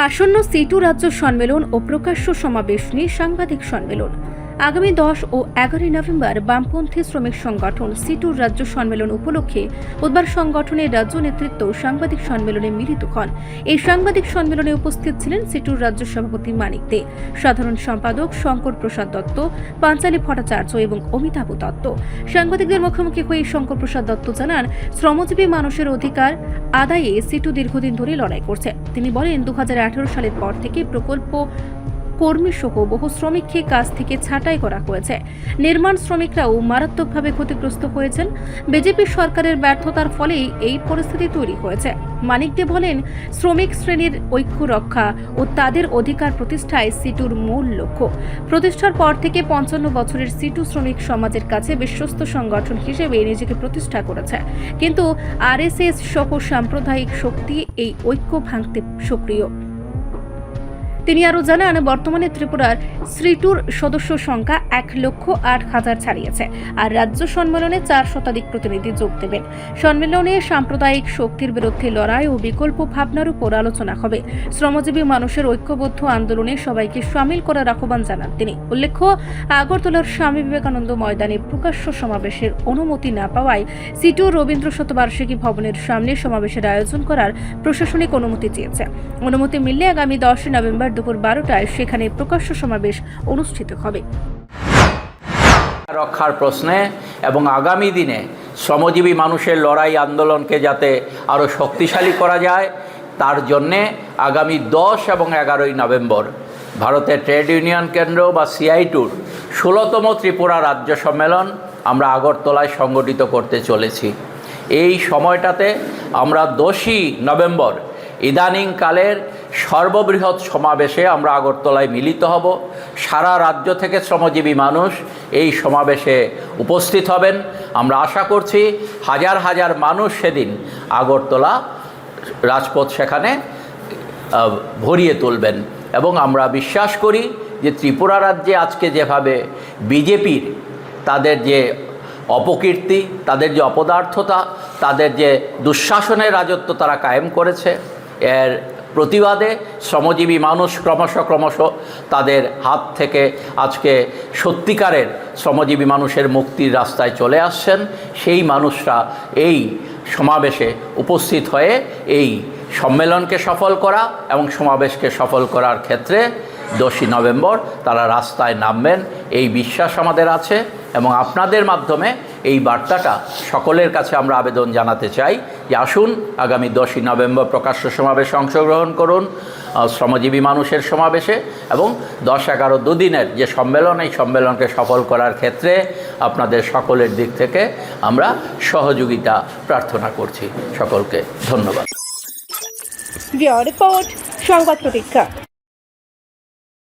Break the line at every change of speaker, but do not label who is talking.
আসন্ন সিটু রাজ্য সম্মেলন ও প্রকাশ্য সমাবেশ নিয়ে সাংবাদিক সম্মেলন। আগামী 10 ও 11 নভেম্বর বামপন্থী শ্রমিক সংগঠন সিটুর রাজ্য সম্মেলন উপলক্ষে বুধবার সংগঠনের রাজ্য নেতৃত্ব সাংবাদিক সম্মেলনে মিলিত হন। এই সাংবাদিক সম্মেলনে উপস্থিত ছিলেন সিটুর রাজ্য সভাপতি মানিক দে, সাধারণ সম্পাদক শঙ্কর প্রসাদ দত্ত, পাঞ্চালী ভট্টাচার্য এবং অমিতাভ দত্ত। সাংবাদিকদের মুখোমুখি হয়ে শঙ্কর প্রসাদ দত্ত জানান, শ্রমজীবী মানুষের অধিকার আদায়ে সিটু দীর্ঘদিন ধরে লড়াই করছে। তিনি বলেন, 2018 সালের পর থেকে প্রকল্প কর্মী সহ বহু শ্রমিককে কাজ থেকে ছাঁটাই করা হয়েছে। নির্মাণ শ্রমিকরাও মারাত্মকভাবে ক্ষতিগ্রস্ত হয়েছেন। বিজেপি সরকারের ব্যর্থতার ফলেই এই পরিস্থিতি তৈরি হয়েছে। মানিক দে বলেন, শ্রমিক শ্রেণীর ঐক্য রক্ষা ও তাদের অধিকার প্রতিষ্ঠায় সিটুর মূল লক্ষ্য। প্রতিষ্ঠার পর থেকে 55 বছরের সিটু শ্রমিক সমাজের কাছে বিশ্বস্ত সংগঠন হিসেবে নিজেকে প্রতিষ্ঠা করেছে, কিন্তু আরএসএস সহ সাম্প্রদায়িক শক্তি এই ঐক্য ভাঙতে সক্রিয়। তিনি আরও জানান, বর্তমানে ত্রিপুরার সিটুর সদস্য সংখ্যা 1,08,000 ছাড়িয়েছে, আর রাজ্য সম্মেলনে 4 শতাধিক প্রতিনিধি যোগ দেবেন। সম্মেলনে সাম্প্রদায়িক শক্তির বিরুদ্ধে লড়াই ও বিকল্প ভাবনার উপর আলোচনা হবে। শ্রমজীবী মানুষের ঐক্যবদ্ধ আন্দোলনে সবাইকে সামিল করার আহ্বান জানান তিনি। উল্লেখ্য, আগরতলার স্বামী বিবেকানন্দ ময়দানে প্রকাশ্য সমাবেশের অনুমতি না পাওয়ায় সিটুর রবীন্দ্র শতবার্ষিকী ভবনের সামনে সমাবেশের আয়োজন করার প্রশাসনিক অনুমতি চেয়েছে। অনুমতি মিললে আগামী 10 নভেম্বর দুপুর 12টায় সেখানে প্রকাশ্য সমাবেশ অনুষ্ঠিত হবে।
রক্ষার প্রশ্নে এবং আগামী দিনে শ্রমজীবী মানুষের লড়াই আন্দোলনকে যাতে আরও শক্তিশালী করা যায়, তার জন্যে আগামী 10 এবং 11 নভেম্বর ভারতের ট্রেড ইউনিয়ন কেন্দ্র বা সিআইটুর 16তম ত্রিপুরা রাজ্য সম্মেলন আমরা আগরতলায় সংগঠিত করতে চলেছি। এই সময়টাতে আমরা 10 নভেম্বর ইদানিংকালের সর্ববৃহৎ সমাবেশে আমরা আগরতলায় মিলিত হব। সারা রাজ্য থেকে শ্রমজীবী মানুষ এই সমাবেশে উপস্থিত হবেন। আমরা আশা করছি হাজার হাজার মানুষ সেদিন আগরতলা রাজপথ সেখানে ভরিয়ে তুলবেন, এবং আমরা বিশ্বাস করি যে ত্রিপুরা রাজ্যে আজকে যেভাবে বিজেপির তাদের যে অপকীর্তি, তাদের যে অপদার্থতা, তাদের যে দুঃশাসনের রাজত্ব তারা কায়েম করেছে, এর প্রতিবাদে শ্রমজীবী মানুষ ক্রমশ তাদের হাত থেকে আজকে সত্যিকারের শ্রমজীবী মানুষের মুক্তির রাস্তায় চলে আসছেন। সেই মানুষরা এই সমাবেশে উপস্থিত হয়ে এই সম্মেলনকে সফল করা এবং সমাবেশকে সফল করার ক্ষেত্রে 10 নভেম্বর তারা রাস্তায় নামবেন, এই বিশ্বাস আমাদের আছে। এবং আপনাদের মাধ্যমে এই বার্তাটা সকলের কাছে আমরা আবেদন জানাতে চাই যে আসুন আগামী 10 নভেম্বর প্রকাশ্য সমাবেশে অংশগ্রহণ করুন, শ্রমজীবী মানুষের সমাবেশে, এবং 10-11 দুদিনের যে সম্মেলন, এই সম্মেলনকে সফল করার ক্ষেত্রে আপনাদের সকলের দিক থেকে আমরা সহযোগিতা প্রার্থনা করছি। সকলকে ধন্যবাদ।
রিপোর্ট সংবাদ প্রতীক্ষা।